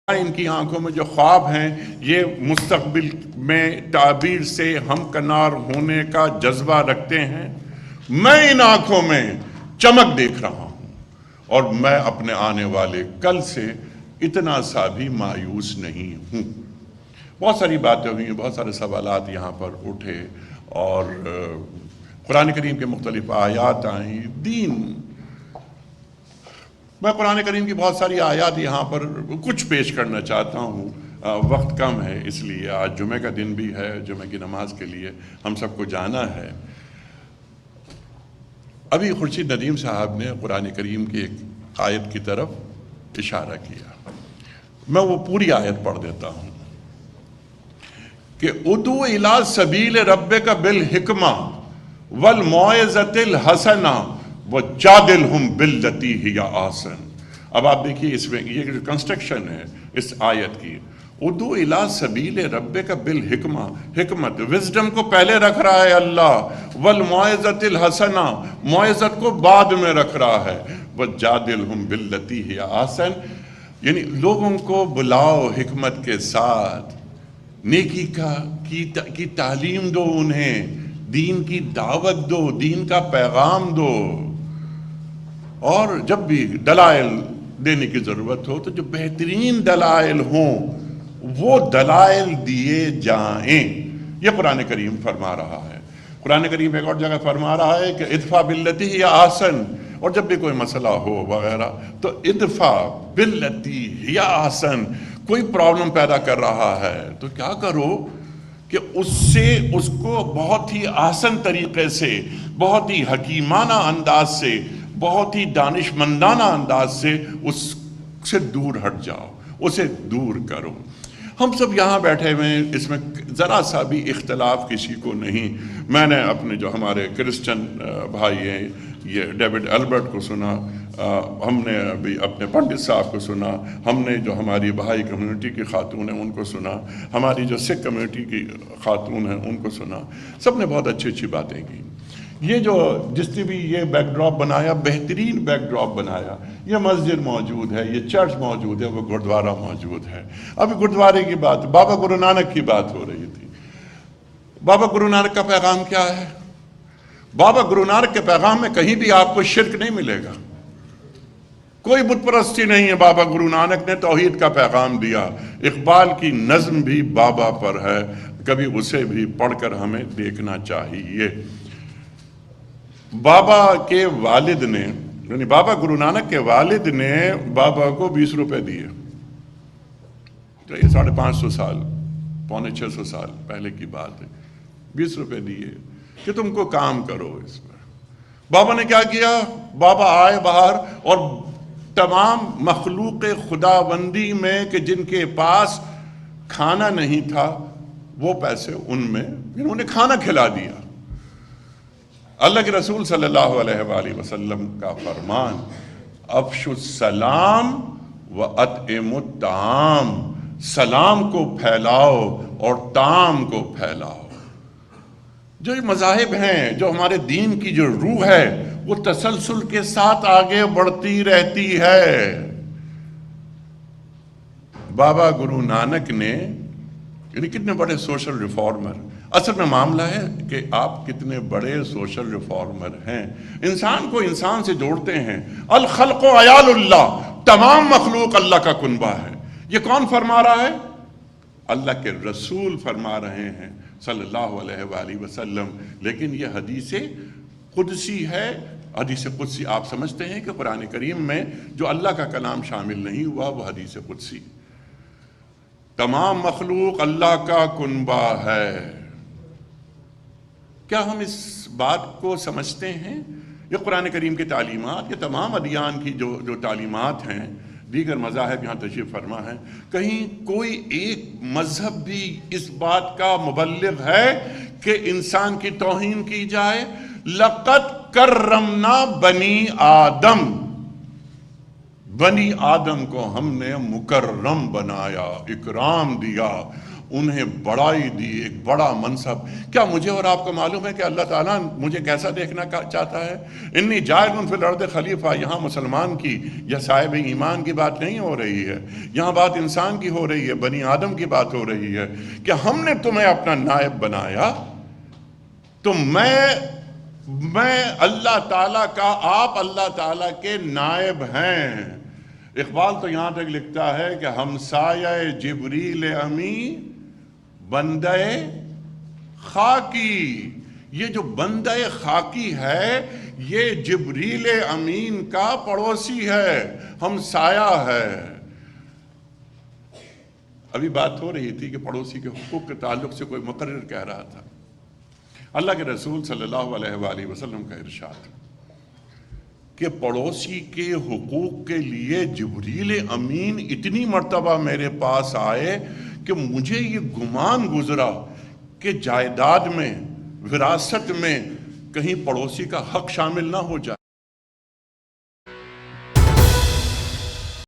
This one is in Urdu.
ان کی آنکھوں میں جو خواب ہیں یہ مستقبل میں تعبیر سے ہم کنار ہونے کا جذبہ رکھتے ہیں۔ میں ان آنکھوں میں چمک دیکھ رہا ہوں اور میں اپنے آنے والے کل سے اتنا سا بھی مایوس نہیں ہوں۔ بہت ساری باتیں ہوئی، بہت سارے سوالات یہاں پر اٹھے اور قرآن کریم کے مختلف آیات آئیں۔ میں قرآن کریم کی بہت ساری آیات یہاں پر کچھ پیش کرنا چاہتا ہوں، وقت کم ہے اس لیے۔ آج جمعہ کا دن بھی ہے، جمعہ کی نماز کے لیے ہم سب کو جانا ہے۔ ابھی خورشید ندیم صاحب نے قرآن کریم کی ایک آیت کی طرف اشارہ کیا، میں وہ پوری آیت پڑھ دیتا ہوں کہ ادعو الی سبیل ربک بالحکمہ والموعظۃ الحسنہ وجادلہم باللتی ہی احسن۔ اب آپ دیکھیے اس میں یہ جو کنسٹرکشن ہے اس آیت کی، ادعو الی سبیل ربک بالحکمہ، حکمت وزڈم کو پہلے رکھ رہا ہے اللہ، والموعظۃ الحسنہ موعظت کو بعد میں رکھ رہا ہے، وجادلہم باللتی ہی احسن، یعنی لوگوں کو بلاؤ حکمت کے ساتھ، نیکی کی تعلیم دو، انہیں دین کی دعوت دو، دین کا پیغام دو، اور جب بھی دلائل دینے کی ضرورت ہو تو جو بہترین دلائل ہوں وہ دلائل دیے جائیں۔ یہ قرآن کریم فرما رہا ہے۔ قرآن کریم ایک اور جگہ فرما رہا ہے کہ ادفع باللتی ہی احسن، اور جب بھی کوئی مسئلہ ہو وغیرہ تو ادفع باللتی ہی احسن، کوئی پرابلم پیدا کر رہا ہے تو کیا کرو کہ اس کو بہت ہی آسن طریقے سے، بہت ہی حکیمانہ انداز سے، بہت ہی دانشمندانہ انداز سے اس سے دور ہٹ جاؤ، اسے دور کرو۔ ہم سب یہاں بیٹھے ہوئے ہیں، اس میں ذرا سا بھی اختلاف کسی کو نہیں۔ میں نے اپنے جو ہمارے کرسچن بھائی ہیں یہ ڈیوڈ البرٹ کو سنا، ہم نے ابھی اپنے پنڈت صاحب کو سنا، ہم نے جو ہماری بہائی کمیونٹی کی خاتون ہیں ان کو سنا، ہماری جو سکھ کمیونٹی کی خاتون ہیں ان کو سنا، سب نے بہت اچھی اچھی باتیں کی۔ یہ جو جس نے بھی یہ بیک ڈراپ بنایا، بہترین بیک ڈراپ بنایا، یہ مسجد موجود ہے، یہ چرچ موجود ہے، وہ گردوارہ موجود ہے۔ ابھی گردوارے کی بات، بابا گرو نانک کی بات ہو رہی تھی۔ بابا گرو نانک کا پیغام کیا ہے؟ بابا گرو نانک کے پیغام میں کہیں بھی آپ کو شرک نہیں ملے گا، کوئی بت پرستی نہیں ہے۔ بابا گرو نانک نے توحید کا پیغام دیا۔ اقبال کی نظم بھی بابا پر ہے، کبھی اسے بھی پڑھ کر ہمیں دیکھنا چاہیے۔ بابا کے والد نے، یعنی بابا گرو نانک کے والد نے بابا کو 20 روپے دیے، تو یہ 550 سال، 650 سال پہلے کی بات ہے۔ 20 روپے دیے کہ تم کو کام کرو اس پر۔ بابا نے کیا کیا؟ بابا آئے باہر اور تمام مخلوق خداوندی میں کہ جن کے پاس کھانا نہیں تھا وہ پیسے ان میں انہوں نے کھانا کھلا دیا۔ اللہ کے رسول صلی اللہ علیہ وآلہ وسلم کا فرمان، افشوا السلام واطعموا الطعام، سلام کو پھیلاؤ اور طعام کو پھیلاؤ۔ جو مذاہب ہیں، جو ہمارے دین کی جو روح ہے وہ تسلسل کے ساتھ آگے بڑھتی رہتی ہے۔ بابا گرو نانک نے، یعنی کتنے بڑے سوشل ریفارمر، اصل میں معاملہ ہے کہ آپ کتنے بڑے سوشل ریفارمر ہیں، انسان کو انسان سے جوڑتے ہیں۔ الخلق عیال اللہ، تمام مخلوق اللہ کا کنبہ ہے۔ یہ کون فرما رہا ہے؟ اللہ کے رسول فرما رہے ہیں صلی اللہ علیہ وآلہ وسلم، لیکن یہ حدیث قدسی ہے۔ حدیث قدسی آپ سمجھتے ہیں کہ قرآن کریم میں جو اللہ کا کلام شامل نہیں ہوا وہ حدیث قدسی، تمام مخلوق اللہ کا کنبہ ہے۔ کیا ہم اس بات کو سمجھتے ہیں؟ یہ قرآن کریم کی تعلیمات، یہ تمام ادیان کی جو تعلیمات ہیں، دیگر مذاہب یہاں تشریف فرما ہے، کہیں کوئی ایک مذہب بھی اس بات کا مبلغ ہے کہ انسان کی توہین کی جائے؟ لَقَدْ كَرَّمْنَا بَنِي آدم، بنی آدم کو ہم نے مکرم بنایا، اکرام دیا، انہیں بڑائی دی، ایک بڑا منصب۔ کیا مجھے اور آپ کو معلوم ہے کہ اللہ تعالیٰ مجھے کیسا دیکھنا چاہتا ہے؟ انی جاعل فی الارض خلیفہ، یہاں مسلمان کی یا صاحب ایمان کی بات نہیں ہو رہی ہے، یہاں بات انسان کی ہو رہی ہے، بنی آدم کی بات ہو رہی ہے کہ ہم نے تمہیں اپنا نائب بنایا، تو میں اللہ تعالیٰ کا، آپ اللہ تعالیٰ کے نائب ہیں۔ اقبال تو یہاں تک لکھتا ہے کہ ہمسایہ جبریل امی بندہ خاکی، یہ جو بندہ خاکی ہے یہ جبریل امین کا پڑوسی ہے، ہمسایہ ہے۔ ابھی بات ہو رہی تھی کہ پڑوسی کے حقوق کے تعلق سے کوئی مقرر کہہ رہا تھا، اللہ کے رسول صلی اللہ علیہ وآلہ وسلم کا ارشاد کہ پڑوسی کے حقوق کے لیے جبریل امین اتنی مرتبہ میرے پاس آئے کہ مجھے یہ گمان گزرا کہ جائیداد میں، وراثت میں کہیں پڑوسی کا حق شامل نہ ہو جائے۔